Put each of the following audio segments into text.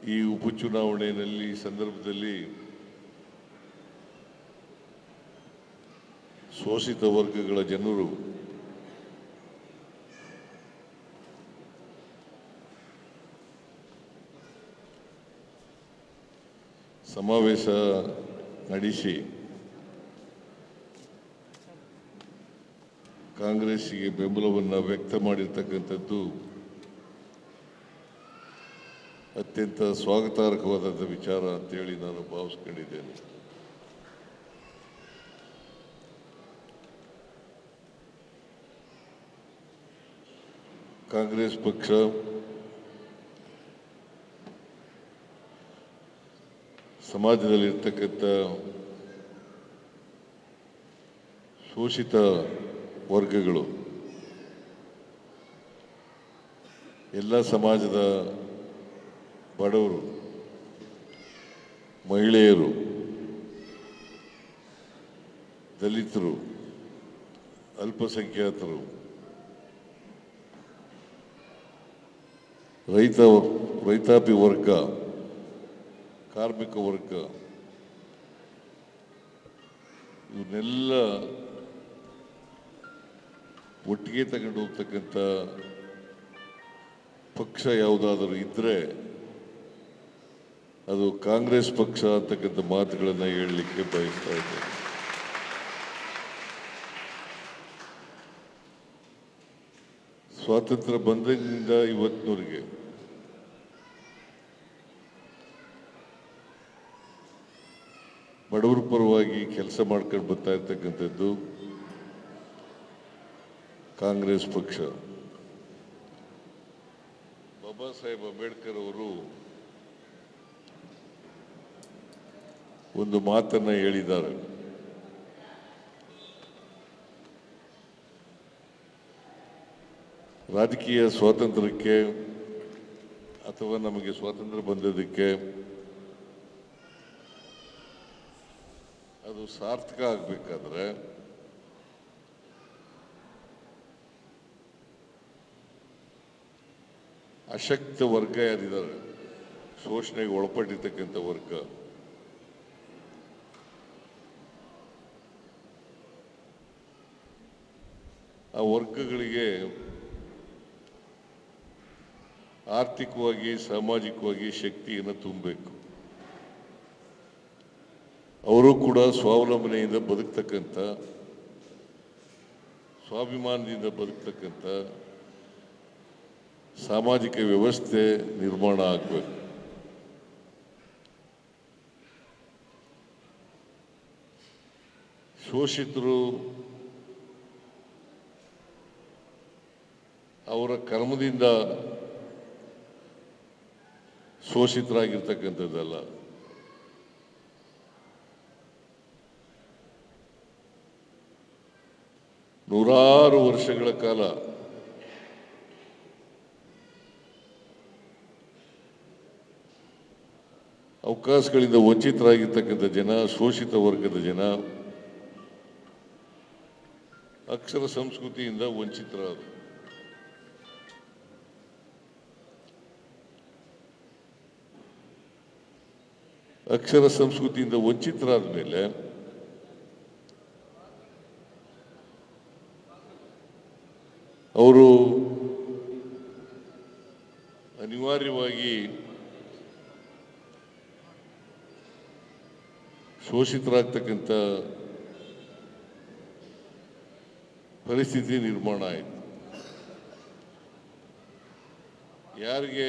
ಈ ಉಪಚುನಾವಣೆಯಲ್ಲಿ ಸಂದರ್ಭದಲ್ಲಿ ಶೋಷಿತ ವರ್ಗಗಳ ಜನರು ಸಮಾವೇಶ ನಡೆಸಿ ಕಾಂಗ್ರೆಸ್ಸಿಗೆ ಬೆಂಬಲವನ್ನು ವ್ಯಕ್ತ ಮಾಡಿರ್ತಕ್ಕಂಥದ್ದು ಅತ್ಯಂತ ಸ್ವಾಗತಾರ್ಹವಾದಂಥ ವಿಚಾರ ಅಂತೇಳಿ ನಾನು ಭಾವಿಸ್ಕೊಂಡಿದ್ದೇನೆ. ಕಾಂಗ್ರೆಸ್ ಪಕ್ಷ ಸಮಾಜದಲ್ಲಿರ್ತಕ್ಕಂಥ ಶೋಷಿತ ವರ್ಗಗಳು, ಎಲ್ಲ ಸಮಾಜದ ಬಡವರು, ಮಹಿಳೆಯರು, ದಲಿತರು, ಅಲ್ಪಸಂಖ್ಯಾತರು, ರೈತಾಪಿ ವರ್ಗ, ಕಾರ್ಮಿಕ ವರ್ಗ, ಇವನ್ನೆಲ್ಲ ಒಟ್ಟಿಗೆ ತಗೊಂಡು ಹೋಗ್ತಕ್ಕಂಥ ಪಕ್ಷ ಯಾವುದಾದರೂ ಇದ್ದರೆ ಅದು ಕಾಂಗ್ರೆಸ್ ಪಕ್ಷ ಅಂತಕ್ಕಂಥ ಮಾತುಗಳನ್ನು ಹೇಳಲಿಕ್ಕೆ ಬಯಸ್ತಾ ಇದ್ದೇನೆ. ಸ್ವಾತಂತ್ರ್ಯ ಬಂದಾಗಿನಿಂದ ಇವತ್ತಿನವರೆಗೆ ಬಡವರ ಪರವಾಗಿ ಕೆಲಸ ಮಾಡ್ಕೊಂಡು ಬರ್ತಾ ಇರ್ತಕ್ಕಂಥದ್ದು ಕಾಂಗ್ರೆಸ್ ಪಕ್ಷ. ಬಾಬಾ ಸಾಹೇಬ್ ಅಂಬೇಡ್ಕರ್ ಅವರು ಒಂದು ಮಾತನ್ನ ಹೇಳಿದ್ದಾರೆ. ರಾಜಕೀಯ ಸ್ವಾತಂತ್ರ್ಯಕ್ಕೆ ಅಥವಾ ನಮಗೆ ಸ್ವಾತಂತ್ರ್ಯ ಬಂದದಕ್ಕೆ ಅದು ಸಾರ್ಥಕ ಆಗಬೇಕಾದ್ರೆ ಅಶಕ್ತ ವರ್ಗ ಯಾರಿದ್ದಾರೆ, ಶೋಷಣೆಗೆ ಒಳಪಟ್ಟಿರ್ತಕ್ಕಂಥ ವರ್ಗ, ಆ ವರ್ಗಗಳಿಗೆ ಆರ್ಥಿಕವಾಗಿ ಸಾಮಾಜಿಕವಾಗಿ ಶಕ್ತಿಯನ್ನು ತುಂಬಬೇಕು. ಅವರು ಕೂಡ ಸ್ವಾವಲಂಬನೆಯಿಂದ ಬದುಕ್ತಕ್ಕಂಥ, ಸ್ವಾಭಿಮಾನದಿಂದ ಬದುಕ್ತಕ್ಕಂಥ ಸಾಮಾಜಿಕ ವ್ಯವಸ್ಥೆ ನಿರ್ಮಾಣ ಆಗಬೇಕು. ಶೋಷಿತರು ಅವರ ಕರ್ಮದಿಂದ ಶೋಷಿತರಾಗಿರ್ತಕ್ಕಂಥದ್ದಲ್ಲ, ನೂರಾರು ವರ್ಷಗಳ ಕಾಲ ಅವಕಾಶಗಳಿಂದ ವಂಚಿತರಾಗಿರ್ತಕ್ಕಂಥ ಜನ, ಶೋಷಿತ ವರ್ಗದ ಜನ, ಅಕ್ಷರ ಸಂಸ್ಕೃತಿಯಿಂದ ವಂಚಿತರಾದರು. ಅಕ್ಷರ ಸಂಸ್ಕೃತಿಯಿಂದ ವಂಚಿತರಾದ ಮೇಲೆ ಅವರು ಅನಿವಾರ್ಯವಾಗಿ ಶೋಷಿತರಾಗ್ತಕ್ಕಂಥ ಪರಿಸ್ಥಿತಿ ನಿರ್ಮಾಣ ಆಯಿತು. ಯಾರಿಗೆ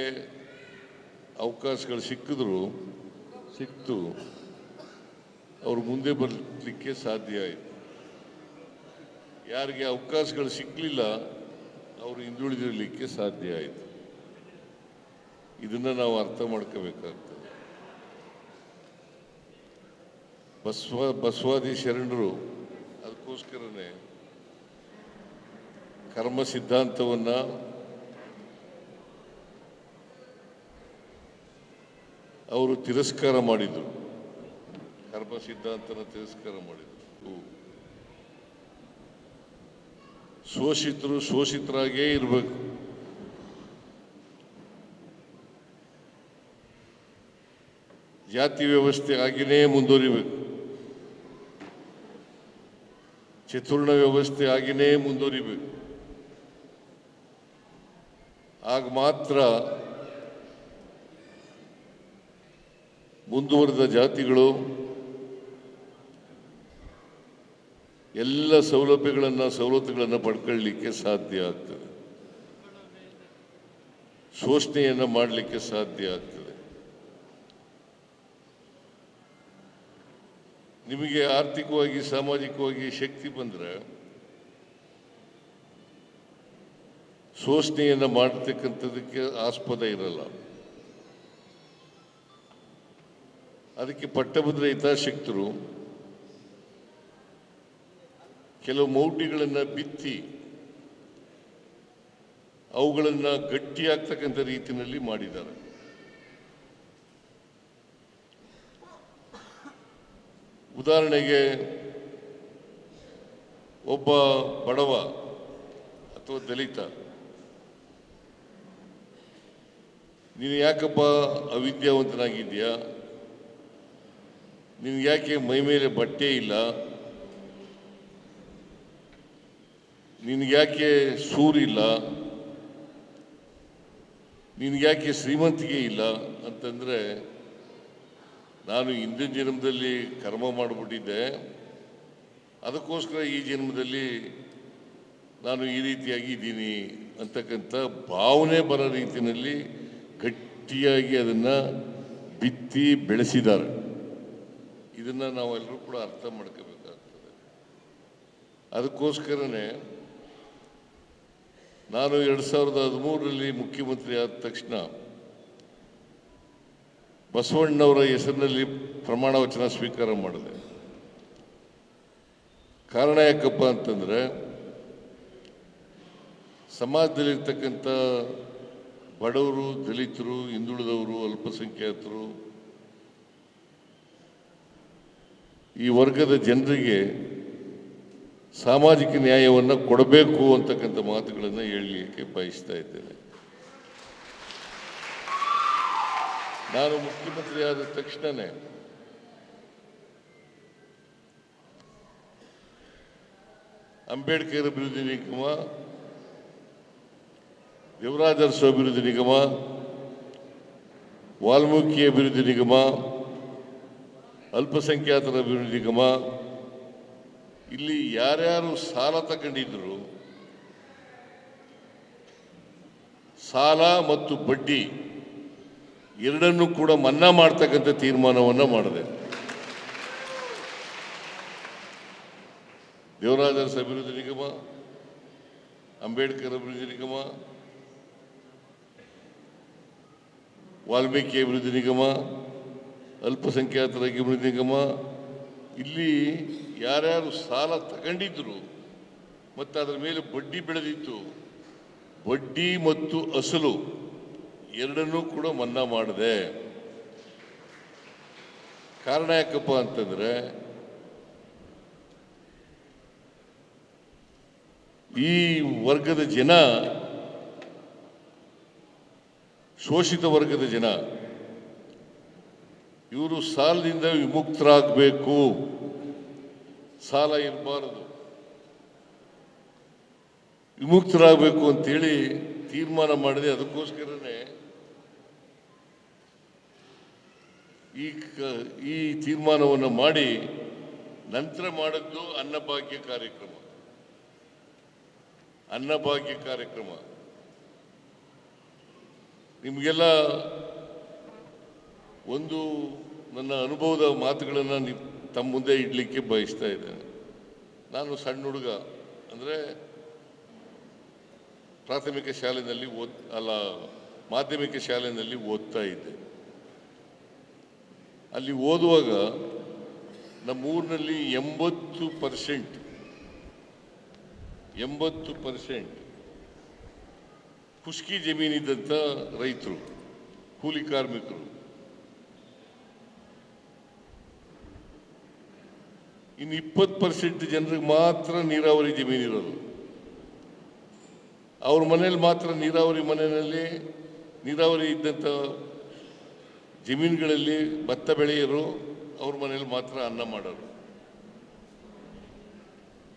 ಅವಕಾಶಗಳು ಸಿಕ್ತು ಅವರು ಮುಂದೆ ಬರಲಿಕ್ಕೆ ಸಾಧ್ಯ ಆಯಿತು. ಯಾರಿಗೆ ಅವಕಾಶಗಳು ಸಿಕ್ಕಲಿಲ್ಲ ಅವರು ಹಿಂದುಳಿದಿರಲಿಕ್ಕೆ ಸಾಧ್ಯ ಆಯಿತು. ಇದನ್ನು ನಾವು ಅರ್ಥ ಮಾಡ್ಕೋಬೇಕಾಗ್ತದೆ. ಬಸವಾದಿ ಶರಣರು ಅದಕ್ಕೋಸ್ಕರನೇ ಕರ್ಮ ಸಿದ್ಧಾಂತವನ್ನು ಅವರು ತಿರಸ್ಕಾರ ಮಾಡಿದರು. ಕರ್ಮ ಸಿದ್ಧಾಂತನ ತಿರಸ್ಕಾರ ಮಾಡಿದರು. ಶೋಷಿತರು ಶೋಷಿತರಾಗೇ ಇರಬೇಕು. ಜಾತಿ ವ್ಯವಸ್ಥೆ ಆಗಿನೇ ಮುಂದುವರಿಬೇಕು, ಚತುರ್ಣ ವ್ಯವಸ್ಥೆ ಆಗಿನೇ ಮುಂದುವರಿಬೇಕು. ಆಗ ಮಾತ್ರ ಮುಂದುವರೆದ ಜಾತಿಗಳು ಎಲ್ಲ ಸವಲತ್ತುಗಳನ್ನು ಪಡ್ಕೊಳ್ಳಲಿಕ್ಕೆ ಸಾಧ್ಯ ಆಗ್ತದೆ, ಶೋಷಣೆಯನ್ನು ಮಾಡಲಿಕ್ಕೆ ಸಾಧ್ಯ ಆಗ್ತದೆ. ನಿಮಗೆ ಆರ್ಥಿಕವಾಗಿ ಸಾಮಾಜಿಕವಾಗಿ ಶಕ್ತಿ ಬಂದರೆ ಶೋಷಣೆಯನ್ನು ಮಾಡತಕ್ಕಂಥದಕ್ಕೆ ಆಸ್ಪದ ಇರಲ್ಲ. ಅದಕ್ಕೆ ಪಟ್ಟಭದ್ರ ಹಿತಾಸಕ್ತರು ಕೆಲವು ಮೌಢ್ಯಗಳನ್ನು ಬಿತ್ತಿ ಅವುಗಳನ್ನು ಗಟ್ಟಿಯಾಗ್ತಕ್ಕಂಥ ರೀತಿಯಲ್ಲಿ ಮಾಡಿದ್ದಾರೆ. ಉದಾಹರಣೆಗೆ, ಒಬ್ಬ ಬಡವ ಅಥವಾ ದಲಿತ ನೀನು ಯಾಕಪ್ಪ ಅವಿದ್ಯಾವಂತನಾಗಿದ್ಯಾ, ನಿನ್ಗೆ ಯಾಕೆ ಮೈ ಮೇಲೆ ಬಟ್ಟೆ ಇಲ್ಲ, ನಿನಗ್ಯಾಕೆ ಸೂರಿಲ್ಲ, ನಿನಗ್ಯಾಕೆ ಶ್ರೀಮಂತಿಗೆ ಇಲ್ಲ ಅಂತಂದರೆ, ನಾನು ಹಿಂದಿನ ಜನ್ಮದಲ್ಲಿ ಕರ್ಮ ಮಾಡಿಬಿಟ್ಟಿದ್ದೆ, ಅದಕ್ಕೋಸ್ಕರ ಈ ಜನ್ಮದಲ್ಲಿ ನಾನು ಈ ರೀತಿಯಾಗಿ ಇದ್ದೀನಿ ಅಂತಕ್ಕಂಥ ಭಾವನೆ ಬರೋ ರೀತಿಯಲ್ಲಿ ಗಟ್ಟಿಯಾಗಿ ಅದನ್ನು ಬಿತ್ತಿ ಬೆಳೆಸಿದ್ದಾರೆ. ಇದನ್ನು ನಾವೆಲ್ಲರೂ ಕೂಡ ಅರ್ಥ ಮಾಡ್ಕೋಬೇಕಾಗ್ತದೆ. ಅದಕ್ಕೋಸ್ಕರನೇ ನಾನು 2013ರಲ್ಲಿ ಮುಖ್ಯಮಂತ್ರಿ ಆದ ತಕ್ಷಣ ಬಸವಣ್ಣವರ ಹೆಸರಿನಲ್ಲಿ ಪ್ರಮಾಣ ವಚನ ಸ್ವೀಕಾರ ಮಾಡಿದೆ. ಕಾರಣ ಯಾಕಪ್ಪ ಅಂತಂದರೆ, ಸಮಾಜದಲ್ಲಿರ್ತಕ್ಕಂಥ ಬಡವರು, ದಲಿತರು, ಹಿಂದುಳಿದವರು, ಅಲ್ಪಸಂಖ್ಯಾತರು, ಈ ವರ್ಗದ ಜನರಿಗೆ ಸಾಮಾಜಿಕ ನ್ಯಾಯವನ್ನು ಕೊಡಬೇಕು ಅಂತಕ್ಕಂಥ ಮಾತುಗಳನ್ನು ಹೇಳಲಿಕ್ಕೆ ಬಯಸ್ತಾ ಇದ್ದೇನೆ. ನಾನು ಮುಖ್ಯಮಂತ್ರಿ ಆದ ತಕ್ಷಣವೇ ಅಂಬೇಡ್ಕರ್ ಅಭಿವೃದ್ಧಿ ನಿಗಮ, ದೇವರಾಜ ಅರಸು ಅಭಿವೃದ್ಧಿ ನಿಗಮ, ವಾಲ್ಮೀಕಿ ಅಭಿವೃದ್ಧಿ ನಿಗಮ, ಅಲ್ಪಸಂಖ್ಯಾತರ ಅಭಿವೃದ್ಧಿ ನಿಗಮ, ಇಲ್ಲಿ ಯಾರ್ಯಾರು ಸಾಲ ತಗೊಂಡಿದ್ರು ಸಾಲ ಮತ್ತು ಬಡ್ಡಿ ಎರಡನ್ನೂ ಕೂಡ ಮನ್ನಾ ಮಾಡ್ತಕ್ಕಂಥ ತೀರ್ಮಾನವನ್ನು ಮಾಡಿದೆ. ದೇವರಾಜ ಅರಸು ಅಭಿವೃದ್ಧಿ ನಿಗಮ, ಅಂಬೇಡ್ಕರ್ ಅಭಿವೃದ್ಧಿ ನಿಗಮ, ವಾಲ್ಮೀಕಿ ಅಭಿವೃದ್ಧಿ ನಿಗಮ, ಅಲ್ಪಸಂಖ್ಯಾತರ ಅಭಿವೃದ್ಧಿ ನಿಗಮ, ಇಲ್ಲಿ ಯಾರ್ಯಾರು ಸಾಲ ತಗೊಂಡಿದ್ರು ಮತ್ತು ಅದರ ಮೇಲೆ ಬಡ್ಡಿ ಬೆಳೆದಿತ್ತು, ಬಡ್ಡಿ ಮತ್ತು ಅಸಲು ಎರಡನ್ನೂ ಕೂಡ ಮನ್ನಾ ಮಾಡಿದೆ. ಕಾರಣ ಯಾಕಪ್ಪ ಅಂತಂದರೆ, ಈ ವರ್ಗದ ಜನ, ಶೋಷಿತ ವರ್ಗದ ಜನ, ಇವರು ಸಾಲದಿಂದ ವಿಮುಕ್ತರಾಗಬೇಕು, ಸಾಲ ಇರಬಾರದು, ವಿಮುಕ್ತರಾಗಬೇಕು ಅಂತೇಳಿ ತೀರ್ಮಾನ ಮಾಡಿದೆ. ಅದಕ್ಕೋಸ್ಕರನೇ ಈ ತೀರ್ಮಾನವನ್ನು ಮಾಡಿ ನಂತರ ಮಾಡಿದ್ದು ಅನ್ನಭಾಗ್ಯ ಕಾರ್ಯಕ್ರಮ. ಅನ್ನಭಾಗ್ಯ ಕಾರ್ಯಕ್ರಮ ನಿಮಗೆಲ್ಲ ಒಂದು ನನ್ನ ಅನುಭವದ ಮಾತುಗಳನ್ನು ತಮ್ಮ ಮುಂದೆ ಇಡಲಿಕ್ಕೆ ಬಯಸ್ತಾ ಇದ್ದೇನೆ. ನಾನು ಸಣ್ಣ ಹುಡುಗ, ಅಂದರೆ ಪ್ರಾಥಮಿಕ ಶಾಲೆಯಲ್ಲಿ ಮಾಧ್ಯಮಿಕ ಶಾಲೆಯಲ್ಲಿ ಓದ್ತಾ ಇದ್ದೆ. ಅಲ್ಲಿ ಓದುವಾಗ ನಮ್ಮೂರಿನಲ್ಲಿ 80% ಖುಷ್ಕಿ ಜಮೀನಿದ್ದಂಥ ರೈತರು, ಕೂಲಿ ಕಾರ್ಮಿಕರು. ಇನ್ನು 20% ಜನರಿಗೆ ಮಾತ್ರ ನೀರಾವರಿ ಜಮೀನಿರೋದು. ಅವ್ರ ಮನೇಲಿ ಮಾತ್ರ ನೀರಾವರಿ, ಮನೆಯಲ್ಲಿ ನೀರಾವರಿ ಇದ್ದಂಥ ಜಮೀನುಗಳಲ್ಲಿ ಭತ್ತ ಬೆಳೆಯೋರು ಅವ್ರ ಮನೇಲಿ ಮಾತ್ರ ಅನ್ನ ಮಾಡೋರು.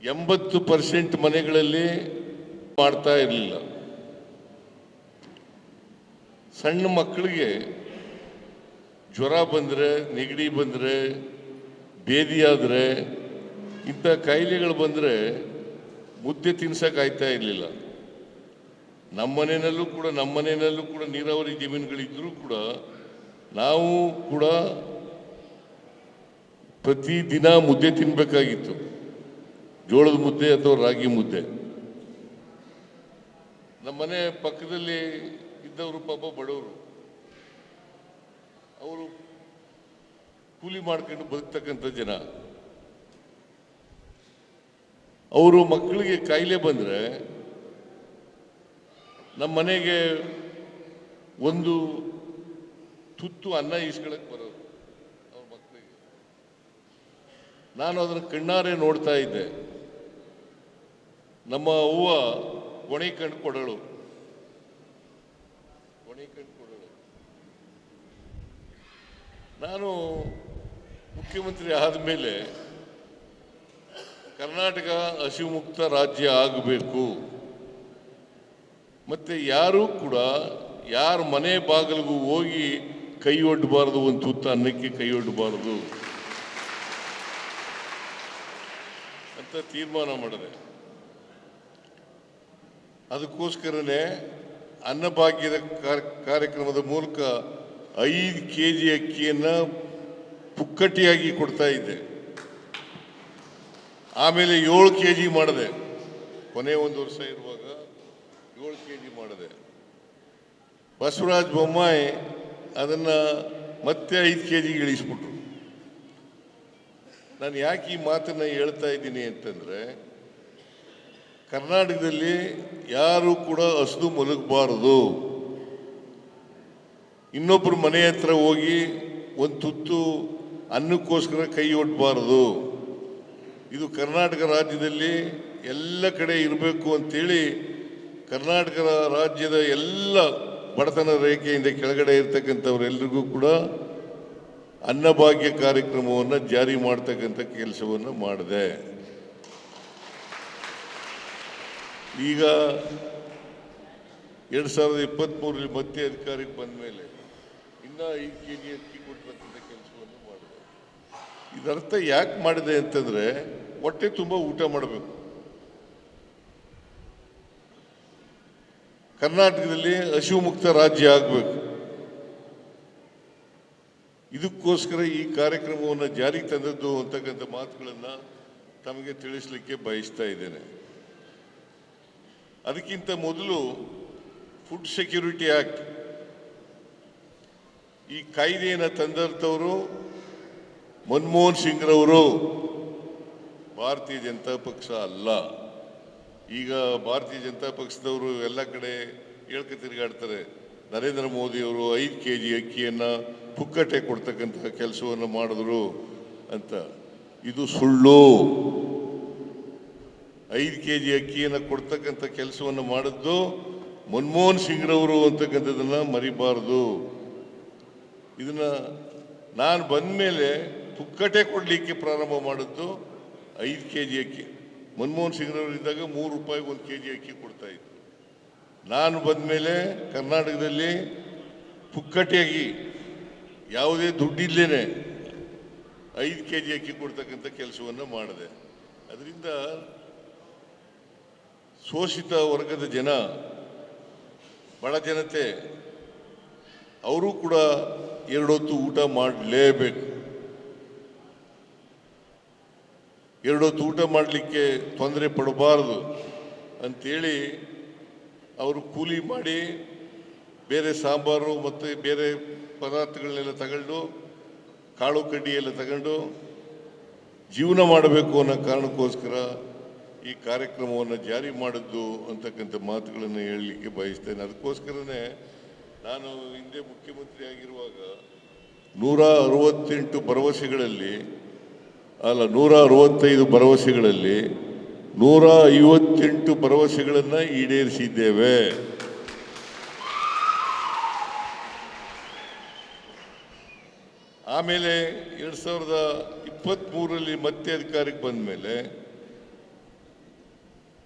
80% ಮನೆಗಳಲ್ಲಿ ಮಾಡ್ತಾ ಇರಲಿಲ್ಲ. ಸಣ್ಣ ಮಕ್ಕಳಿಗೆ ಜ್ವರ ಬಂದರೆ, ನೆಗಡಿ ಬಂದರೆ, ಬೇದಿಯಾದರೆ, ಇಂಥ ಕಾಯಿಲೆಗಳು ಬಂದರೆ ಮುದ್ದೆ ತಿನ್ಸೋಕ್ಕಾಗ್ತಾ ಇರಲಿಲ್ಲ. ನಮ್ಮ ಮನೆಯಲ್ಲೂ ಕೂಡ ನೀರಾವರಿ ಜಮೀನುಗಳಿದ್ದರೂ ಕೂಡ ನಾವು ಕೂಡ ಪ್ರತಿದಿನ ಮುದ್ದೆ ತಿನ್ನಬೇಕಾಗಿತ್ತು. ಜೋಳದ ಮುದ್ದೆ ಅಥವಾ ರಾಗಿ ಮುದ್ದೆ. ನಮ್ಮ ಮನೆ ಪಕ್ಕದಲ್ಲಿ ಇದ್ದವರು ಪಾಪ ಬಡವರು, ಅವರು ಕೂಲಿ ಮಾಡ್ಕೊಂಡು ಬದುಕ್ತಕ್ಕಂಥ ಜನ. ಅವರು ಮಕ್ಕಳಿಗೆ ಕಾಯಿಲೆ ಬಂದರೆ ನಮ್ಮ ಮನೆಗೆ ಒಂದು ತುತ್ತು ಅನ್ನ ಈಸ್ಕೊಳಕ್ಕೆ ಬರೋದು ಅವ್ರ ಮಕ್ಕಳಿಗೆ. ನಾನು ಅದನ್ನು ಕಣ್ಣಾರೆ ನೋಡ್ತಾ ಇದ್ದೆ. ನಮ್ಮ ಅವ್ವ ಗೊಣೆ ಕಂಡು ಕೊಡಳು. ನಾನು ಮುಖ್ಯಮಂತ್ರಿ ಆದಮೇಲೆ ಕರ್ನಾಟಕ ಹಸಿವು ಮುಕ್ತ ರಾಜ್ಯ ಆಗಬೇಕು, ಮತ್ತೆ ಯಾರೂ ಕೂಡ ಯಾರ ಮನೆ ಬಾಗಿಲಿಗೂ ಹೋಗಿ ಕೈ ಒಡ್ಡಬಾರದು, ಒಂದು ತುತ್ತ ಅನ್ನಕ್ಕೆ ಕೈ ಒಡ್ಡಬಾರದು ಅಂತ ತೀರ್ಮಾನ ಮಾಡಿದೆ. ಅದಕ್ಕೋಸ್ಕರನೇ ಅನ್ನಭಾಗ್ಯದ ಕಾರ್ಯಕ್ರಮದ ಮೂಲಕ 5 kg ಅಕ್ಕಿಯನ್ನು ಪುಕ್ಕಟ್ಟಿಯಾಗಿ ಕೊಡ್ತಾ ಇದ್ದೆ. ಆಮೇಲೆ 7 kg ಮಾಡಿದೆ. ಕೊನೆ 1 ವರ್ಷ ಇರುವಾಗ 7 kg ಮಾಡಿದೆ. ಬಸವರಾಜ ಬೊಮ್ಮಾಯಿ ಅದನ್ನು ಮತ್ತೆ 5 kg ಇಳಿಸ್ಬಿಟ್ರು. ನಾನು ಯಾಕೆ ಈ ಮಾತನ್ನು ಹೇಳ್ತಾ ಇದ್ದೀನಿ ಅಂತಂದರೆ, ಕರ್ನಾಟಕದಲ್ಲಿ ಯಾರು ಕೂಡ ಹಸಿದು ಮಲಗಬಾರದು. ಇನ್ನೊಬ್ಬರು ಮನೆ ಹತ್ರ ಹೋಗಿ ಒಂದು ತುತ್ತು ಅನ್ನಕ್ಕೋಸ್ಕರ ಕೈ ಒಡ್ಡಬಾರದು. ಇದು ಕರ್ನಾಟಕ ರಾಜ್ಯದಲ್ಲಿ ಎಲ್ಲ ಕಡೆ ಇರಬೇಕು ಅಂತೇಳಿ ಕರ್ನಾಟಕ ರಾಜ್ಯದ ಎಲ್ಲ ಬಡತನ ರೇಖೆಯಿಂದ ಕೆಳಗಡೆ ಇರ್ತಕ್ಕಂಥವರೆಲ್ಲರಿಗೂ ಕೂಡ ಅನ್ನಭಾಗ್ಯ ಕಾರ್ಯಕ್ರಮವನ್ನು ಜಾರಿ ಮಾಡ್ತಕ್ಕಂಥ ಕೆಲಸವನ್ನು ಮಾಡಿದೆ. ಈಗ 2023 ಮತ್ತೆ ಅಧಿಕಾರಕ್ಕೆ ಬಂದ ಮೇಲೆ ಇನ್ನೂ 5 kg ಅಕ್ಕಿ ಕೊಡ್ತಕ್ಕಂಥ ಕೆಲಸವನ್ನು ಮಾಡಿದೆ. ಇದರ್ಥ ಯಾಕೆ ಮಾಡಿದೆ ಅಂತಂದರೆ, ಹೊಟ್ಟೆ ತುಂಬ ಊಟ ಮಾಡಬೇಕು. ಕರ್ನಾಟಕದಲ್ಲಿ ಹಸಿವು ಮುಕ್ತ ರಾಜ್ಯ ಆಗಬೇಕು. ಇದಕ್ಕೋಸ್ಕರ ಈ ಕಾರ್ಯಕ್ರಮವನ್ನು ಜಾರಿಗೆ ತಂದದ್ದು ಅಂತಕ್ಕಂಥ ಮಾತುಗಳನ್ನು ತಮಗೆ ತಿಳಿಸಲಿಕ್ಕೆ ಬಯಸ್ತಾ ಇದ್ದೇನೆ. ಅದಕ್ಕಿಂತ ಮೊದಲು ಫುಡ್ ಸೆಕ್ಯೂರಿಟಿ ಆಕ್ಟ್, ಈ ಕಾಯ್ದೆಯನ್ನು ತಂದಂಥವರು ಮನಮೋಹನ್ ಸಿಂಗ್ರವರು, ಭಾರತೀಯ ಜನತಾ ಪಕ್ಷ ಅಲ್ಲ. ಈಗ ಭಾರತೀಯ ಜನತಾ ಪಕ್ಷದವರು ಎಲ್ಲ ಕಡೆ ಹೇಳ್ಕ ತಿರುಗಾಡ್ತಾರೆ, ನರೇಂದ್ರ ಮೋದಿಯವರು 5 kg ಅಕ್ಕಿಯನ್ನು ಪುಕ್ಕಟೆ ಕೊಡ್ತಕ್ಕಂಥ ಕೆಲಸವನ್ನು ಮಾಡಿದ್ರು ಅಂತ. ಇದು ಸುಳ್ಳು. 5 kg ಅಕ್ಕಿಯನ್ನು ಕೊಡ್ತಕ್ಕಂಥ ಕೆಲಸವನ್ನು ಮಾಡಿದ್ದು ಮನಮೋಹನ್ ಸಿಂಗ್ರವರು ಅಂತಕ್ಕಂಥದ್ದನ್ನು ಮರಿಬಾರ್ದು. ಇದನ್ನು ನಾನು ಬಂದ ಮೇಲೆ ಪುಕ್ಕಟೆ ಕೊಡಲಿಕ್ಕೆ ಪ್ರಾರಂಭ ಮಾಡಿದ್ದು 5 kg ಅಕ್ಕಿ. ಮನಮೋಹನ್ ಸಿಂಗ್ರವರು ಇದ್ದಾಗ 3 ರೂಪಾಯಿಗೆ 1 kg ಅಕ್ಕಿ ಕೊಡ್ತಾ ಇತ್ತು. ನಾನು ಬಂದ ಮೇಲೆ ಕರ್ನಾಟಕದಲ್ಲಿ ಪುಕ್ಕಟೆಯಾಗಿ ಯಾವುದೇ ದುಡ್ಡಿಲ್ಲೇನೆ 5 kg ಅಕ್ಕಿ ಕೊಡ್ತಕ್ಕಂಥ ಕೆಲಸವನ್ನು ಮಾಡಿದೆ. ಅದರಿಂದ ಶೋಷಿತ ವರ್ಗದ ಜನ, ಬಡ ಜನತೆ, ಅವರು ಕೂಡ 2 ಹೊತ್ತು ಊಟ ಮಾಡಲೇಬೇಕು. 2 ಹೊತ್ತು ಊಟ ಮಾಡಲಿಕ್ಕೆ ತೊಂದರೆ ಪಡಬಾರದು ಅಂಥೇಳಿ ಅವರು ಕೂಲಿ ಮಾಡಿ ಬೇರೆ ಸಾಂಬಾರು ಮತ್ತು ಬೇರೆ ಪದಾರ್ಥಗಳನ್ನೆಲ್ಲ ತಗೊಂಡು, ಕಾಳು ಕಡ್ಡಿ ಎಲ್ಲ ತಗೊಂಡು ಜೀವನ ಮಾಡಬೇಕು ಅನ್ನೋ ಕಾರಣಕ್ಕೋಸ್ಕರ ಈ ಕಾರ್ಯಕ್ರಮವನ್ನು ಜಾರಿ ಮಾಡಿದ್ದು ಅಂತಕ್ಕಂಥ ಮಾತುಗಳನ್ನು ಹೇಳಲಿಕ್ಕೆ ಬಯಸ್ತೇನೆ. ಅದಕ್ಕೋಸ್ಕರನೇ ನಾನು ಹಿಂದೆ ಮುಖ್ಯಮಂತ್ರಿ ಆಗಿರುವಾಗ 168 ಭರವಸೆಗಳಲ್ಲಿ, ಅಲ್ಲ 165 ಭರವಸೆಗಳಲ್ಲಿ 158 ಭರವಸೆಗಳನ್ನು ಈಡೇರಿಸಿದ್ದೇವೆ. ಆಮೇಲೆ 2023ರಲ್ಲಿ ಮತ್ತೆ ಅಧಿಕಾರಕ್ಕೆ ಬಂದ ಮೇಲೆ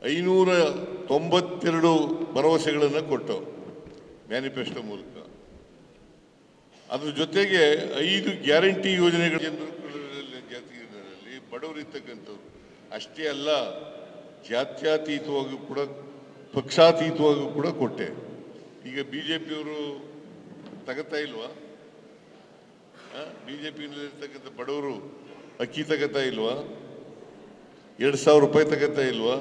592 ಭರವಸೆಗಳನ್ನು ಕೊಟ್ಟವು ಮ್ಯಾನಿಫೆಸ್ಟೋ ಮೂಲಕ. ಅದ್ರ ಜೊತೆಗೆ 5 ಗ್ಯಾರಂಟಿ ಯೋಜನೆಗಳ ಜಾತಿಗಳಲ್ಲಿ ಬಡವರು ಇರ್ತಕ್ಕಂಥವ್ರು ಅಷ್ಟೇ ಅಲ್ಲ, ಜಾತ್ಯತೀತವಾಗಿ ಕೂಡ ಪಕ್ಷಾತೀತವಾಗಿ ಕೂಡ ಕೊಟ್ಟೆ. ಈಗ ಬಿಜೆಪಿಯವರು ತಗೋತಾ ಇಲ್ವಾ? ಬಿಜೆಪಿಯಲ್ಲಿರ್ತಕ್ಕಂಥ ಬಡವರು ಅಕ್ಕಿ ತಗೋತಾ ಇಲ್ವಾ? 2,000 ರೂಪಾಯಿ ತಗೋತಾ ಇಲ್ವಾ?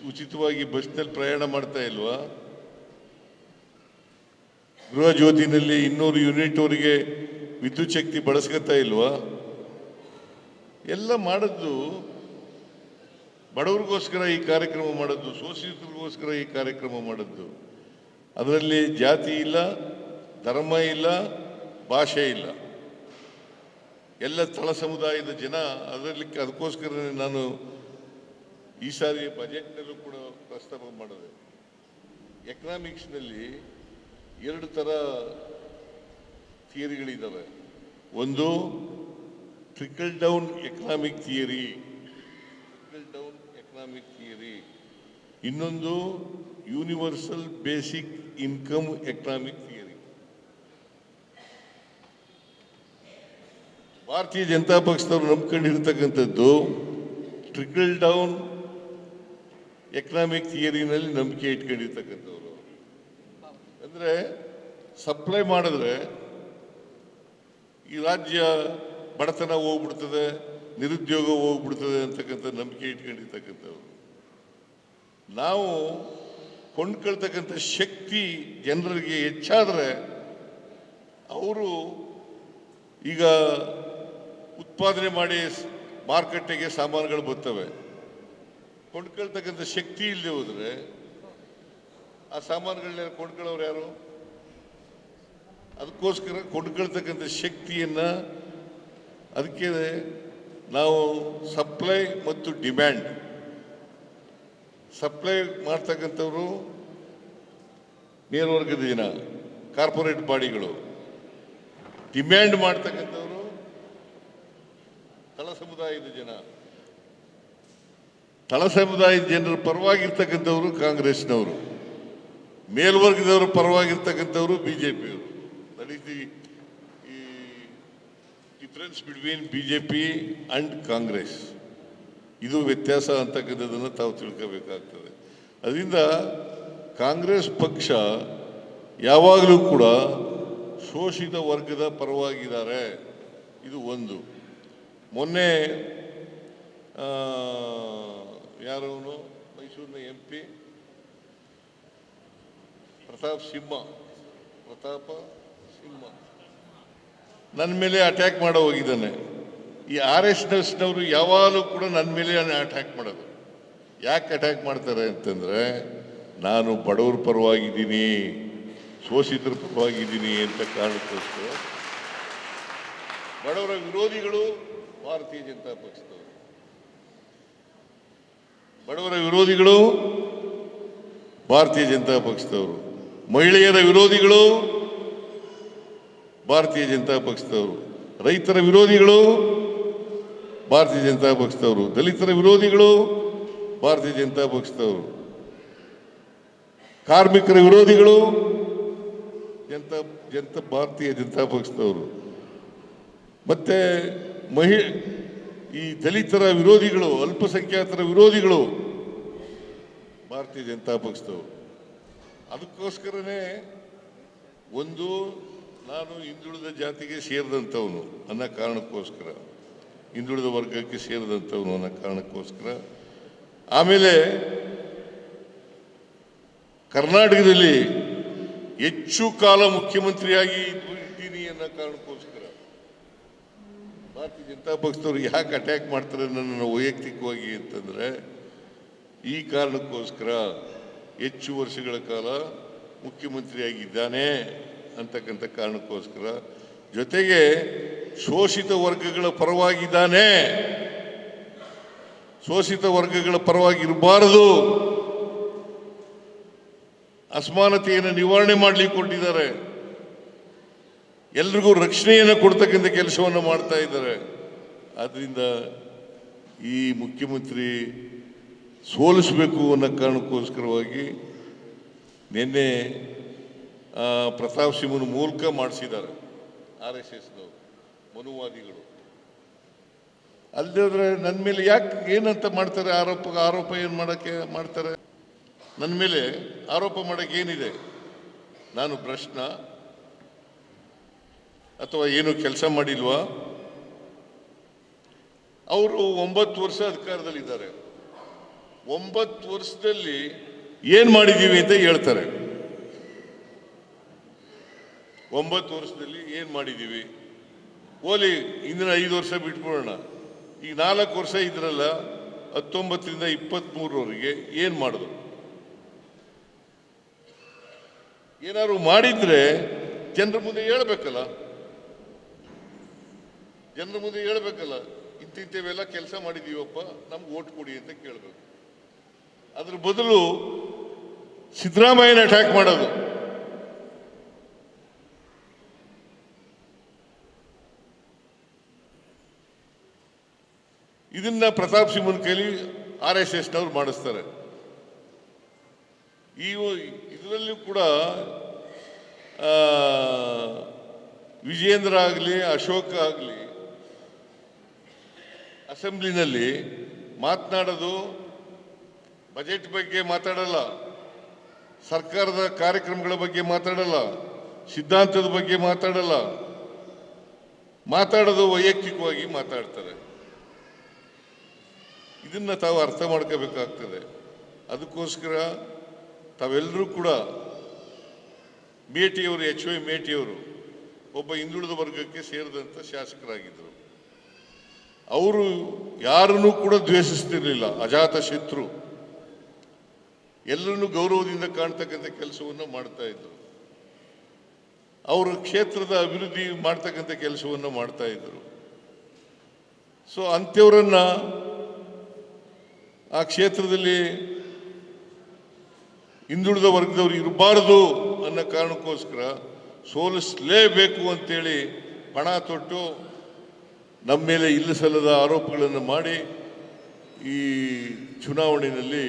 ಉಚಿತವಾಗಿ ಬಸ್ನಲ್ಲಿ ಪ್ರಯಾಣ ಮಾಡ್ತಾ ಇಲ್ವಾ? ಗೃಹ ಜ್ಯೋತಿನಲ್ಲಿ 200 ಯೂನಿಟ್ವರೆಗೆ ವಿದ್ಯುತ್ ಶಕ್ತಿ ಬಳಸ್ಕೊತಾ ಇಲ್ವಾ? ಎಲ್ಲ ಮಾಡಿದ್ದು ಬಡವರಿಗೋಸ್ಕರ ಈ ಕಾರ್ಯಕ್ರಮ ಮಾಡಿದ್ದು, ಶೋಷಿತರಿಗೋಸ್ಕರ ಈ ಕಾರ್ಯಕ್ರಮ ಮಾಡಿದ್ದು. ಅದರಲ್ಲಿ ಜಾತಿ ಇಲ್ಲ, ಧರ್ಮ ಇಲ್ಲ, ಭಾಷೆ ಇಲ್ಲ, ಎಲ್ಲ ತಳ ಸಮುದಾಯದ ಜನ ಅದಕ್ಕೋಸ್ಕರ ನಾನು ಈ ಸಾರಿ ಬಜೆಟ್ನಲ್ಲೂ ಕೂಡ ಪ್ರಸ್ತಾಪ ಮಾಡಿದೆ. ಎಕನಾಮಿಕ್ಸ್ನಲ್ಲಿ 2 ಥರ ಥಿಯರಿಗಳಿದ್ದಾವೆ. ಒಂದು ಟ್ರಿಕಲ್ ಡೌನ್ ಎಕನಾಮಿಕ್ ಥಿಯರಿ, ಇನ್ನೊಂದು universal basic income economic theory. ಭಾರತೀಯ ಜನತಾ ಪಕ್ಷದವರು ನಂಬ್ಕೊಂಡಿರ್ತಕ್ಕಂಥದ್ದು ಟ್ರಿಕಲ್ ಡೌನ್ ಎಕನಾಮಿಕ್ ಥಿಯರಿನಲ್ಲಿ ನಂಬಿಕೆ ಇಟ್ಕೊಂಡಿರ್ತಕ್ಕಂಥವ್ರು. ಅಂದರೆ ಸಪ್ಲೈ ಮಾಡಿದ್ರೆ ಈ ರಾಜ್ಯ ಬಡತನ ಹೋಗ್ಬಿಡ್ತದೆ, ನಿರುದ್ಯೋಗ ಹೋಗ್ಬಿಡ್ತದೆ ಅಂತಕ್ಕಂಥ ನಂಬಿಕೆ ಇಟ್ಕೊಂಡಿರ್ತಕ್ಕಂಥವ್ರು. ನಾವು ಕೊಂಡ್ಕೊಳ್ತಕ್ಕಂಥ ಶಕ್ತಿ ಜನರಿಗೆ ಹೆಚ್ಚಾದರೆ ಅವರು ಈಗ ಉತ್ಪಾದನೆ ಮಾಡಿ ಮಾರುಕಟ್ಟೆಗೆ ಸಾಮಾನುಗಳು ಬರ್ತವೆ. ಕೊಂಡ್ಕೊಳ್ತಕ್ಕಂಥ ಶಕ್ತಿ ಇಲ್ಲದೆ ಹೋದರೆ ಆ ಸಾಮಾನುಗಳನ್ನ ಕೊಂಡ್ಕೊಳ್ಳೋರು ಯಾರು? ಅದಕ್ಕೋಸ್ಕರ ಕೊಂಡ್ಕೊಳ್ತಕ್ಕಂಥ ಶಕ್ತಿಯನ್ನು, ಅದಕ್ಕೆ ನಾವು ಸಪ್ಲೈ ಮತ್ತು ಡಿಮ್ಯಾಂಡ್, ಸಪ್ಲೈ ಮಾಡ್ತಕ್ಕಂಥವ್ರು ಮೇಲ್ವರ್ಗದ ಜನ, ಕಾರ್ಪೊರೇಟ್ ಬಾಡಿಗಳು, ಡಿಮ್ಯಾಂಡ್ ಮಾಡ್ತಕ್ಕಂಥವ್ರು ತಳ ಸಮುದಾಯದ ಜನ. ತಳ ಸಮುದಾಯದ ಜನರ ಪರವಾಗಿರ್ತಕ್ಕಂಥವ್ರು ಕಾಂಗ್ರೆಸ್ನವರು, ಮೇಲ್ವರ್ಗದವರು ಪರವಾಗಿರ್ತಕ್ಕಂಥವ್ರು ಬಿಜೆಪಿಯವರು. That is the difference between BJP and Congress. ಇದು ವ್ಯತ್ಯಾಸ ಅಂತಕ್ಕಂಥದ್ದನ್ನು ತಾವು ತಿಳ್ಕೋಬೇಕಾಗ್ತದೆ. ಅದರಿಂದ ಕಾಂಗ್ರೆಸ್ ಪಕ್ಷ ಯಾವಾಗಲೂ ಕೂಡ ಶೋಷಿತ ವರ್ಗದ ಪರವಾಗಿದ್ದಾರೆ. ಇದು ಒಂದು. ಮೊನ್ನೆ ಯಾರವನು ಮೈಸೂರಿನ MP ಪ್ರತಾಪ್ ಸಿಂಹ ನನ್ನ ಮೇಲೆ ಅಟ್ಯಾಕ್ ಮಾಡೋ ಹೋಗಿದ್ದಾನೆ. ಈ RSSನವರು ಯಾವಾಗಲೂ ಕೂಡ ನನ್ನ ಮೇಲೆ ಅಟ್ಯಾಕ್ ಮಾಡೋದು. ಯಾಕೆ ಅಟ್ಯಾಕ್ ಮಾಡ್ತಾರೆ ಅಂತಂದರೆ, ನಾನು ಬಡವರ ಪರವಾಗಿದ್ದೀನಿ, ಶೋಷಿತರ ಪರವಾಗಿದ್ದೀನಿ ಅಂತ ಕಾರಣಕ್ಕೋಸ್ಕರ. ಬಡವರ ವಿರೋಧಿಗಳು ಭಾರತೀಯ ಜನತಾ ಪಕ್ಷದವರು, ಬಡವರ ವಿರೋಧಿಗಳು ಭಾರತೀಯ ಜನತಾ ಪಕ್ಷದವರು, ಮಹಿಳೆಯರ ವಿರೋಧಿಗಳು ಭಾರತೀಯ ಜನತಾ ಪಕ್ಷದವರು, ರೈತರ ವಿರೋಧಿಗಳು ಭಾರತೀಯ ಜನತಾ ಪಕ್ಷದವರು, ದಲಿತರ ವಿರೋಧಿಗಳು ಭಾರತೀಯ ಜನತಾ ಪಕ್ಷದವರು, ಕಾರ್ಮಿಕರ ವಿರೋಧಿಗಳು ಭಾರತೀಯ ಜನತಾ ಪಕ್ಷದವರು, ಮತ್ತೆ ಈ ದಲಿತರ ವಿರೋಧಿಗಳು, ಅಲ್ಪಸಂಖ್ಯಾತರ ವಿರೋಧಿಗಳು ಭಾರತೀಯ ಜನತಾ ಪಕ್ಷದವರು. ಅದಕ್ಕೋಸ್ಕರನೇ ಒಂದು, ನಾನು ಹಿಂದುಳಿದ ಜಾತಿಗೆ ಸೇರಿದಂಥವನು ಅನ್ನೋ ಕಾರಣಕ್ಕೋಸ್ಕರ, ಹಿಂದುಳಿದ ವರ್ಗಕ್ಕೆ ಸೇರಿದಂಥವನು ಅನ್ನೋ ಕಾರಣಕ್ಕೋಸ್ಕರ. ಆಮೇಲೆ ಕರ್ನಾಟಕದಲ್ಲಿ ಹೆಚ್ಚು ಕಾಲ ಮುಖ್ಯಮಂತ್ರಿಯಾಗಿ ಇದ್ದೀನಿ ಅನ್ನೋ ಕಾರಣಕ್ಕೋಸ್ಕರ ಭಾರತೀಯ ಜನತಾ ಪಕ್ಷದವರು ಯಾಕೆ ಅಟ್ಯಾಕ್ ಮಾಡ್ತಾರೆ ನನ್ನನ್ನು ವೈಯಕ್ತಿಕವಾಗಿ ಅಂತಂದರೆ, ಈ ಕಾರಣಕ್ಕೋಸ್ಕರ ಹೆಚ್ಚು ವರ್ಷಗಳ ಕಾಲ ಮುಖ್ಯಮಂತ್ರಿಯಾಗಿದ್ದಾನೆ ಅಂತಕ್ಕಂಥ ಕಾರಣಕ್ಕೋಸ್ಕರ. ಜೊತೆಗೆ ಶೋಷಿತ ವರ್ಗಗಳ ಪರವಾಗಿದ್ದಾನೆ, ಶೋಷಿತ ವರ್ಗಗಳ ಪರವಾಗಿರಬಾರದು, ಅಸಮಾನತೆಯನ್ನು ನಿವಾರಣೆ ಮಾಡಲಿಕ್ಕೆ ಕೊಟ್ಟಿದ್ದಾರೆ. ಎಲ್ರಿಗೂ ರಕ್ಷಣೆಯನ್ನು ಕೊಡ್ತಕ್ಕಂಥ ಕೆಲಸವನ್ನು ಮಾಡ್ತಾ ಇದ್ದಾರೆ. ಆದ್ದರಿಂದ ಈ ಮುಖ್ಯಮಂತ್ರಿ ಸೋಲಿಸಬೇಕು ಅನ್ನೋ ಕಾರಣಕ್ಕೋಸ್ಕರವಾಗಿ ನಿನ್ನೆ ಪ್ರತಾಪ್ ಸಿಂಹನ ಮೂಲಕ ಮಾಡಿಸಿದ್ದಾರೆ RSSನವರು ಮನುವಾದಿಗಳು. ಅಲ್ಲದೆ ನನ್ನ ಮೇಲೆ ಯಾಕೆ ಏನಂತ ಮಾಡ್ತಾರೆ ಆರೋಪ ಏನು ಮಾಡೋಕ್ಕೆ ಮಾಡ್ತಾರೆ? ನನ್ನ ಮೇಲೆ ಆರೋಪ ಮಾಡೋಕ್ಕೆ ಏನಿದೆ? ನಾನು ಭ್ರಷ್ಟ ಅಥವಾ ಏನು ಕೆಲಸ ಮಾಡಿಲ್ವಾ? ಅವರು 9 ವರ್ಷ ಅಧಿಕಾರದಲ್ಲಿದ್ದಾರೆ. 9 ವರ್ಷದಲ್ಲಿ ಏನು ಮಾಡಿದ್ದೀವಿ ಅಂತ ಹೇಳ್ತಾರೆ. 9 ವರ್ಷದಲ್ಲಿ ಏನು ಮಾಡಿದ್ದೀವಿ? ಓಲಿ ಇಂದಿನ 5 ವರ್ಷ ಬಿಟ್ಬಿಡೋಣ. ಈಗ 4 ವರ್ಷ ಇದ್ರಲ್ಲ, 19ರಿಂದ 23ರವರೆಗೆ ಏನು ಮಾಡಿದ್ರು? ಏನಾದ್ರು ಮಾಡಿದ್ರೆ ಜನರ ಮುಂದೆ ಹೇಳ್ಬೇಕಲ್ಲ, ಜನರ ಮುಂದೆ ಹೇಳ್ಬೇಕಲ್ಲ, ಇಂತಿಂತವೆಲ್ಲ ಕೆಲಸ ಮಾಡಿದೀವಪ್ಪ, ನಮ್ಗೆ ಓಟ್ ಕೊಡಿ ಅಂತ ಕೇಳಬೇಕು. ಅದ್ರ ಬದಲು ಸಿದ್ದರಾಮಯ್ಯನ ಅಟ್ಯಾಕ್ ಮಾಡೋದು. ಇದನ್ನ ಪ್ರತಾಪ್ ಸಿಂಹನ ಕೈಲಿ RSSನವ್ರು ಮಾಡಿಸ್ತಾರೆ. ಇದರಲ್ಲೂ ಕೂಡ ವಿಜೇಂದ್ರ ಆಗಲಿ ಅಶೋಕ್ ಆಗಲಿ ಅಸೆಂಬ್ಲಿನಲ್ಲಿ ಮಾತನಾಡೋದು ಬಜೆಟ್ ಬಗ್ಗೆ ಮಾತಾಡಲ್ಲ, ಸರ್ಕಾರದ ಕಾರ್ಯಕ್ರಮಗಳ ಬಗ್ಗೆ ಮಾತಾಡಲ್ಲ, ಸಿದ್ಧಾಂತದ ಬಗ್ಗೆ ಮಾತಾಡಲ್ಲ, ಮಾತಾಡೋದು ವೈಯಕ್ತಿಕವಾಗಿ ಮಾತಾಡ್ತಾರೆ. ಇದನ್ನ ತಾವು ಅರ್ಥ ಮಾಡ್ಕೋಬೇಕಾಗ್ತದೆ. ಅದಕ್ಕೋಸ್ಕರ ತಾವೆಲ್ಲರೂ ಕೂಡ ಮೇಟಿಯವರು, HY ಮೇಟಿಯವರು ಒಬ್ಬ ಹಿಂದುಳಿದ ವರ್ಗಕ್ಕೆ ಸೇರಿದಂಥ ಶಾಸಕರಾಗಿದ್ದರು. ಅವರು ಯಾರನ್ನೂ ಕೂಡ ದ್ವೇಷಿಸ್ತಿರ್ಲಿಲ್ಲ, ಅಜಾತ ಶತ್ರು. ಎಲ್ಲರನ್ನೂ ಗೌರವದಿಂದ ಕಾಣ್ತಕ್ಕಂಥ ಕೆಲಸವನ್ನು ಮಾಡ್ತಾ ಇದ್ರು. ಅವರ ಕ್ಷೇತ್ರದ ಅಭಿವೃದ್ಧಿ ಮಾಡ್ತಕ್ಕಂಥ ಕೆಲಸವನ್ನು ಮಾಡ್ತಾ ಇದ್ರು. ಸೊ ಅಂಥವರನ್ನ ಆ ಕ್ಷೇತ್ರದಲ್ಲಿ ಹಿಂದುಳಿದ ವರ್ಗದವರು ಇರಬಾರದು ಅನ್ನೋ ಕಾರಣಕ್ಕೋಸ್ಕರ ಸೋಲಿಸಲೇಬೇಕು ಅಂತೇಳಿ ಪಣ ತೊಟ್ಟು ನಮ್ಮ ಮೇಲೆ ಇಲ್ಲ ಸಲ್ಲದ ಆರೋಪಗಳನ್ನು ಮಾಡಿ ಈ ಚುನಾವಣೆಯಲ್ಲಿ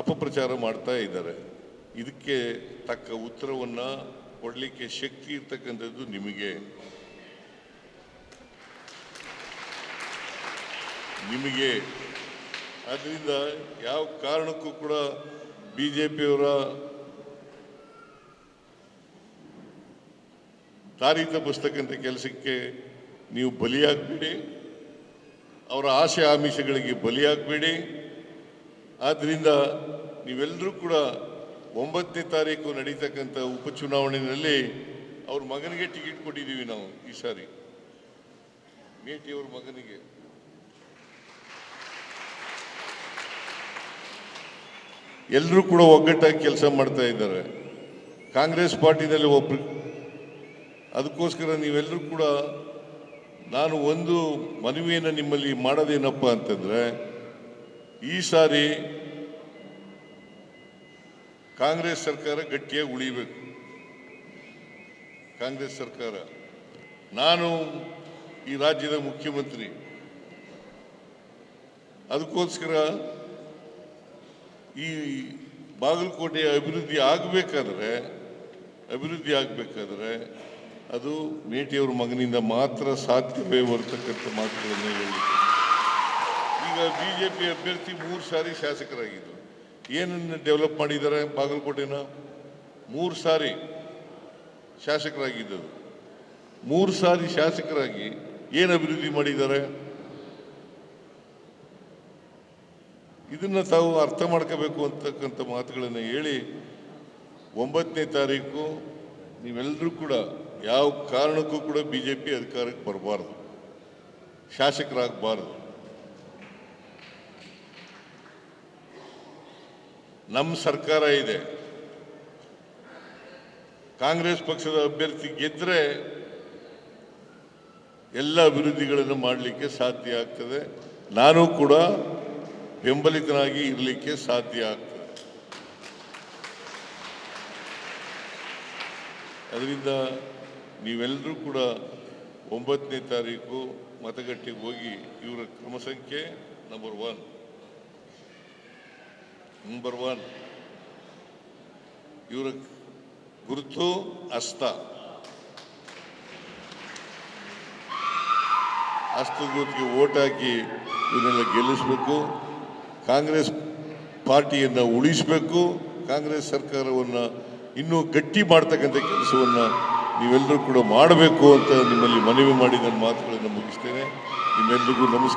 ಅಪಪ್ರಚಾರ ಮಾಡ್ತಾ ಇದ್ದಾರೆ. ಇದಕ್ಕೆ ತಕ್ಕ ಉತ್ತರವನ್ನು ಕೊಡಲಿಕ್ಕೆ ಶಕ್ತಿ ಇರ್ತಕ್ಕಂಥದ್ದು ನಿಮಗೆ. ಆದ್ದರಿಂದ ಯಾವ ಕಾರಣಕ್ಕೂ ಕೂಡ BJPಯವರ ದಾರಿ ತಪ್ಪಿಸ್ತಕ್ಕಂಥ ಕೆಲಸಕ್ಕೆ ನೀವು ಬಲಿಯಾಗಬೇಡಿ, ಅವರ ಆಶೆ ಆಮಿಷಗಳಿಗೆ ಬಲಿಯಾಗಬೇಡಿ. ಆದ್ದರಿಂದ ನೀವೆಲ್ಲರೂ ಕೂಡ 9ನೇ ತಾರೀಕು ನಡೀತಕ್ಕಂಥ ಉಪಚುನಾವಣೆಯಲ್ಲಿ ಅವ್ರ ಮಗನಿಗೆ ಟಿಕೆಟ್ ಕೊಟ್ಟಿದ್ದೀವಿ ನಾವು. ಈ ಸಾರಿ ಮೇಟಿಯವ್ರ ಮಗನಿಗೆ ಎಲ್ಲರೂ ಕೂಡ ಒಗ್ಗಟ್ಟಾಗಿ ಕೆಲಸ ಮಾಡ್ತಾ ಇದ್ದಾರೆ. ಕಾಂಗ್ರೆಸ್ ಪಾರ್ಟಿನಲ್ಲಿ ಒಬ್ರು. ಅದಕ್ಕೋಸ್ಕರ ನೀವೆಲ್ಲರೂ ಕೂಡ ನಾನು ಒಂದು ಮನವಿಯನ್ನು ನಿಮ್ಮಲ್ಲಿ ಮಾಡೋದೇನಪ್ಪ ಅಂತಂದ್ರೆ, ಈ ಸಾರಿ ಕಾಂಗ್ರೆಸ್ ಸರ್ಕಾರ ಗಟ್ಟಿಯಾಗಿ ಉಳಿಬೇಕು. ಕಾಂಗ್ರೆಸ್ ಸರ್ಕಾರ, ನಾನು ಈ ರಾಜ್ಯದ ಮುಖ್ಯಮಂತ್ರಿ. ಅದಕ್ಕೋಸ್ಕರ ಈ ಬಾಗಲಕೋಟೆ ಅಭಿವೃದ್ಧಿ ಆಗಬೇಕಾದ್ರೆ ಅದು ಮೇಟಿಯವ್ರ ಮಗನಿಂದ ಮಾತ್ರ ಸಾಧ್ಯವೇ ಬರ್ತಕ್ಕಂಥ ಮಾತುಗಳನ್ನು ಹೇಳಿ. ಈಗ BJP ಅಭ್ಯರ್ಥಿ 3 ಸಾರಿ ಶಾಸಕರಾಗಿದ್ದರು. ಏನನ್ನು ಡೆವಲಪ್ ಮಾಡಿದ್ದಾರೆ? ಬಾಗಲಕೋಟೆನ 3 ಸಾರಿ ಶಾಸಕರಾಗಿದ್ದರು. 3 ಸಾರಿ ಶಾಸಕರಾಗಿ ಏನು ಅಭಿವೃದ್ಧಿ ಮಾಡಿದ್ದಾರೆ? ಇದನ್ನು ತಾವು ಅರ್ಥ ಮಾಡ್ಕೋಬೇಕು ಅಂತಕ್ಕಂಥ ಮಾತುಗಳನ್ನು ಹೇಳಿ 9ನೇ ತಾರೀಕು ನೀವೆಲ್ಲರೂ ಕೂಡ ಯಾವ ಕಾರಣಕ್ಕೂ ಕೂಡ BJP ಅಧಿಕಾರಕ್ಕೆ ಬರಬಾರ್ದು, ಶಾಸಕರಾಗಬಾರ್ದು. ನಮ್ಮ ಸರ್ಕಾರ ಇದೆ. ಕಾಂಗ್ರೆಸ್ ಪಕ್ಷದ ಅಭ್ಯರ್ಥಿ ಗೆದ್ದರೆ ಎಲ್ಲ ಅಭಿವೃದ್ಧಿಗಳನ್ನು ಮಾಡಲಿಕ್ಕೆ ಸಾಧ್ಯ ಆಗ್ತದೆ. ನಾನು ಕೂಡ ಬೆಂಬಲಿತನಾಗಿ ಇರಲಿಕ್ಕೆ ಸಾಧ್ಯ ಆಗ್ತದೆ. ಅದರಿಂದ ನೀವೆಲ್ಲರೂ ಕೂಡ 9ನೇ ತಾರೀಕು ಮತಗಟ್ಟೆಗೆ ಹೋಗಿ ಇವರ ಕ್ರಮ ಸಂಖ್ಯೆ ನಂಬರ್ 1 ಇವರ ಗುರುತು ಹಸ್ತದ ಗುರುತಿಗೆ ವೋಟ್ ಹಾಕಿ ಇವನ್ನೆಲ್ಲ ಗೆಲ್ಲಿಸಬೇಕು. ಕಾಂಗ್ರೆಸ್ ಪಾರ್ಟಿಯನ್ನು ಉಳಿಸಬೇಕು. ಕಾಂಗ್ರೆಸ್ ಸರ್ಕಾರವನ್ನು ಇನ್ನೂ ಗಟ್ಟಿ ಮಾಡ್ತಕ್ಕಂಥ ಕೆಲಸವನ್ನು ನೀವೆಲ್ಲರೂ ಕೂಡ ಮಾಡಬೇಕು ಅಂತ ನಿಮ್ಮಲ್ಲಿ ಮನವಿ ಮಾಡಿ ನನ್ನ ಮಾತುಗಳನ್ನು ಮುಗಿಸ್ತೇನೆ. ನಿಮ್ಮೆಲ್ಲರಿಗೂ ನಮಸ್ಕಾರ.